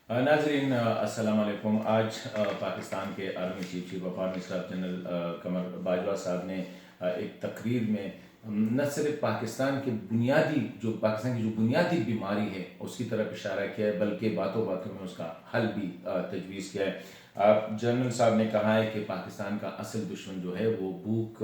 नाजरीन अस्सलाम वालेकुम। आज पाकिस्तान के army chief of army staff General Qamar Bajwa sahab ने एक तकरीर में न सिर्फ पाकिस्तान की जो बुनियादी बीमारी है उसकी तरफ इशारा किया है, बल्कि बातों बातों में उसका हल भी तजवीज़ किया है। जनरल साहब ने कहा है कि पाकिस्तान का असल दुश्मन जो है वो भूख,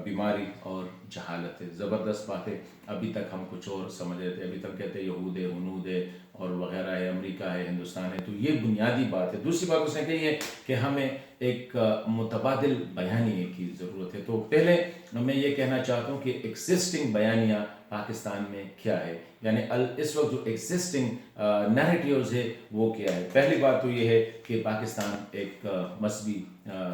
बीमारी और जहालत है। ज़बरदस्त बात है। अभी तक हम कुछ और समझ रहे थे, अभी तक कहते हैं यहूद है, हुनूद है और वगैरह है, अमेरिका है, हिंदुस्तान है। तो ये बुनियादी बात है। दूसरी बात उसने कही है कि हमें एक मुतबादिल बयानिए की ज़रूरत है। तो पहले मैं ये कहना चाहता हूँ कि एग्जिस्टिंग बयानिया पाकिस्तान में क्या है, यानी इस वक्त जो एग्जिस्टिंग नैरेटिव्स है वो क्या है। पहली बात तो ये है कि पाकिस्तान एक मजहबी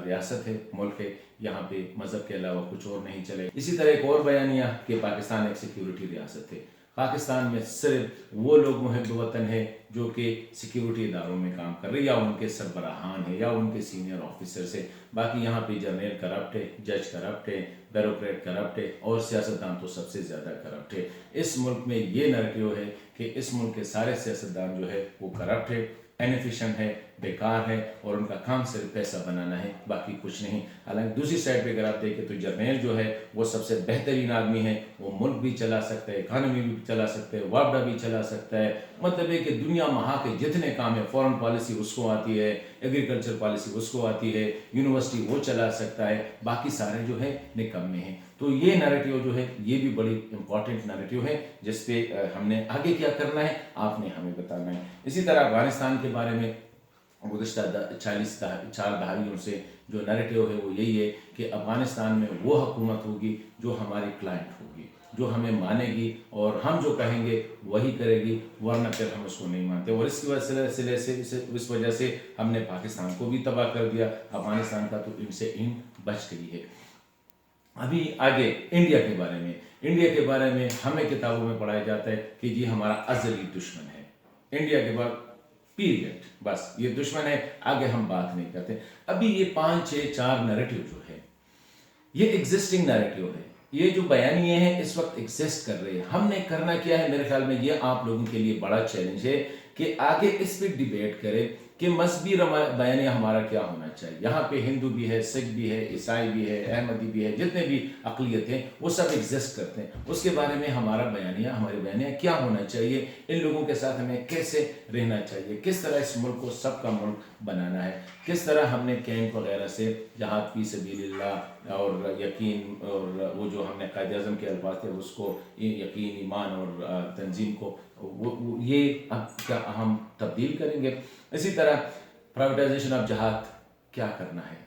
रियासत है, मुल्क है, यहाँ पे मज़हब के अलावा कुछ और नहीं चले। इसी तरह एक और बयानिया कि पाकिस्तान एक सिक्योरिटी रियासत है। पाकिस्तान में सिर्फ वो लोग मुहिब वतन है जो कि सिक्योरिटी इदारों में काम कर रहे हैं, या उनके सरबराहान है, या उनके सीनियर ऑफिसर्स है। बाकी यहाँ पे जनरल करप्ट है, जज करप्ट है, ब्यूरोक्रेट करप्ट है और सियासतदान तो सबसे ज़्यादा करप्ट है। इस मुल्क में ये नैरेटिव है कि इस मुल्क के सारे सियासतदान जो है वो करप्ट है, इनएफिशिएंट है, बेकार है और उनका काम सिर्फ पैसा बनाना है, बाकी कुछ नहीं। हालांकि दूसरी साइड पे अगर आप देखें तो जर्नैल जो है वो सबसे बेहतरीन आदमी है। वो मुल्क भी चला सकता है, इकानमी भी चला सकता है, वापडा भी चला सकता है। मतलब है कि दुनिया महा के जितने काम है, फॉरेन पॉलिसी उसको आती है, एग्रीकल्चर पॉलिसी उसको आती है, यूनिवर्सिटी वो चला सकता है, बाकी सारे जो है निकम्मे हैं। तो ये नैरेटिव जो है ये भी बड़ी इंपॉर्टेंट नैरेटिव है, जिसपे हमने आगे क्या करना है आपने हमें बताना है। इसी तरह अफगानिस्तान के बारे में गुज़श्ता 4 दहाइयों से जो नैरेटिव है वो यही है कि अफ़गानिस्तान में वो हुकूमत होगी जो हमारी क्लाइंट होगी, जो हमें मानेगी और हम जो कहेंगे वही करेगी, वरना फिर हम उसको नहीं मानते। और इस वजह से हमने पाकिस्तान को भी तबाह कर दिया। अफ़गानिस्तान का तो इनसे इन बच गई है। अभी आगे इंडिया के बारे में हमें किताबों में पढ़ाया जाता है कि जी हमारा अज़ली दुश्मन है इंडिया के बाद, पीरियड, बस ये दुश्मन है, आगे हम बात नहीं करते। अभी ये 5 6 4 नैरेटिव जो है ये एग्जिस्टिंग नैरेटिव है। ये जो बयानिए हैं इस वक्त एग्जिस्ट कर रहे हैं। हमने करना क्या है, मेरे ख्याल में ये आप लोगों के लिए बड़ा चैलेंज है कि आगे इस पर डिबेट करें कि मजहबी बयानिया हमारा क्या होना चाहिए। यहाँ पे हिंदू भी है, सिख भी है, ईसाई भी है, अहमदी भी है, जितने भी अक़लियत हैं वो सब एग्जिस्ट करते हैं। उसके बारे में हमारे बयानिया क्या होना चाहिए, इन लोगों के साथ हमें कैसे रहना चाहिए, किस तरह इस मुल्क को सबका मुल्क बनाना है, किस तरह हमने कैंप वगैरह से जहाद फी सबीलिल्लाह और यकीन और वो जो हमने कायद-ए-आज़म के अल्फाज थे उसको यकीन, ईमान और तंजीम को ये अब क्या हम तब्दील करेंगे। इसी तरह प्राइवेटाइजेशन ऑफ जहाद क्या करना है।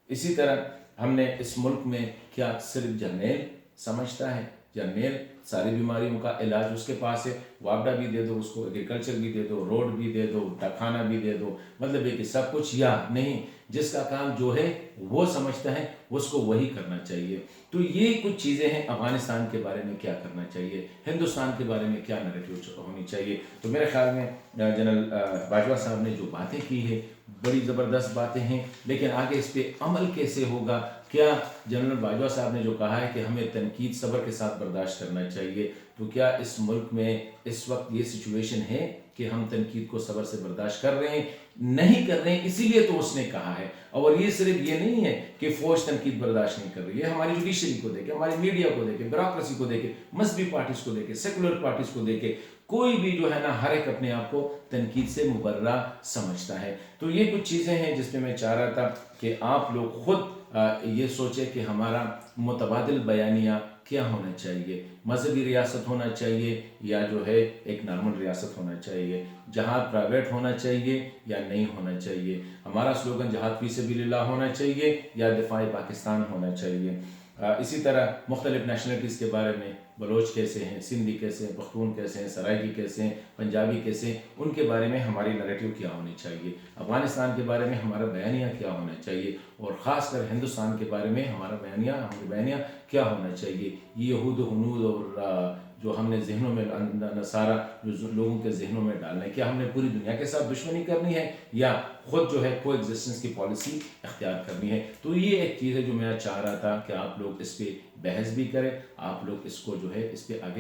इसी तरह हमने इस मुल्क में क्या सिर्फ जर्नैल समझता है, जर्नैल सारी बीमारियों का इलाज उसके पास है, वापडा भी दे दो उसको, एग्रीकल्चर भी दे दो, रोड भी दे दो, खाना भी दे दो, मतलब है कि सब कुछ, या नहीं जिसका काम जो है वो समझता है उसको वही करना चाहिए। तो ये कुछ चीज़ें हैं। अफगानिस्तान के बारे में क्या करना चाहिए, हिंदुस्तान के बारे में क्या नैरेटिव होनी चाहिए। तो मेरे ख्याल में जनरल बाजवा साहब ने जो बातें की है बड़ी ज़बरदस्त बातें हैं, लेकिन आगे इस पर अमल कैसे होगा। क्या जनरल बाजवा साहब ने जो कहा है कि हमें तनकीद सब्र के साथ बर्दाश्त करना चाहिए, तो क्या इस मुल्क में इस वक्त ये सिचुएशन है कि हम तनकीद को सब्र से बर्दाश्त कर रहे हैं, नहीं कर रहे हैं। इसीलिए तो उसने कहा है। और ये सिर्फ ये नहीं है कि फौज तनकीद बर्दाश्त नहीं कर रही है, हमारी जुडिशरी को देखे, हमारी मीडिया को देखे, ब्यूरोक्रेसी को देखे, मजहबी पार्टीज को देखे, सेकुलर पार्टीज को देखे, कोई भी जो है ना हर एक अपने आप को तनकीद से मुबर्रा समझता है। तो ये कुछ चीज़ें हैं जिसमें मैं चाह रहा था कि आप लोग खुद ये सोचे कि हमारा मुतबादिल बयानिया क्या होना चाहिए। मजहबी रियासत होना चाहिए या जो है एक नॉर्मल रियासत होना चाहिए, जहाद प्राइवेट होना चाहिए या नहीं होना चाहिए, हमारा स्लोगन जहाद फी सबीलिल्लाह होना चाहिए या दिफाए पाकिस्तान होना चाहिए। इसी तरह मुख्तलिफ नेशनलिटीज़ के बारे में, बलोच कैसे हैं, सिंधी कैसे हैं, पख्तून कैसे हैं, सराइकी कैसे हैं, पंजाबी कैसे हैं, उनके बारे में हमारी नैरेटिव क्या होनी चाहिए। अफ़गानिस्तान के बारे में हमारा बयानिया क्या होना चाहिए, और ख़ासकर हिंदुस्तान के बारे में हमारी बयानिया क्या होना चाहिए। ये यहूद हुनूद और जो हमने जहनों में सारा जो लोगों के जहनों में डालना है, क्या हमने पूरी दुनिया के साथ दुश्मनी करनी है या खुद जो है को एग्जिस्टेंस की पॉलिसी इख्तियार करनी है। तो ये एक चीज़ है जो मैं चाह रहा था कि आप लोग इस पर बहस भी करें, आप लोग इसको जो है इस पर आगे